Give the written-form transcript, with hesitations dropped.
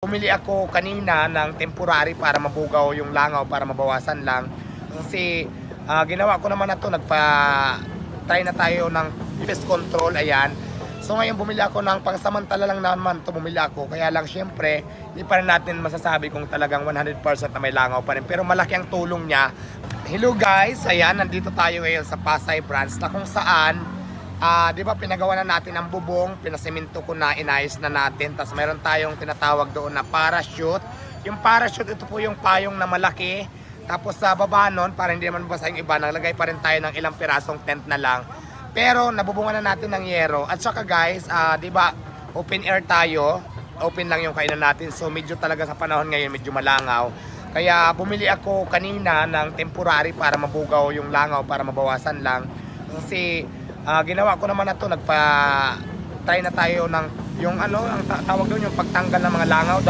Bumili ako kanina ng temporary para mabugaw yung langaw, para mabawasan lang. Kasi ginawa ko naman na to, try na tayo ng pest control, ayan. So ngayon bumili ako ng pangsamantala lang naman to, bumili ako. Kaya lang syempre, hindi pa rin natin masasabi kung talagang 100% na may langaw pa rin. Pero malaki ang tulong niya. Hello guys, ayan, nandito tayo ngayon sa Pasay branch na kung saan di ba pinagawa na natin ang bubong, pinasemento ko na, inayos na natin. Tapos mayroon tayong tinatawag doon na parachute. Yung parachute, ito po yung payong na malaki. Tapos sa baba nun, para hindi naman basa yung iba, naglagay pa rin tayo ng ilang pirasong tent na lang. Pero nabubungan na natin ng yero. At saka guys, di ba open air tayo, open lang yung kainan natin. So medyo talaga sa panahon ngayon, medyo malangaw. Kaya bumili ako kanina ng temporary para mabugaw yung langaw, para mabawasan lang. Kasi ginawa ko naman na to, try na tayo ng yung ang tawag doon, yung pagtanggal ng mga langaw.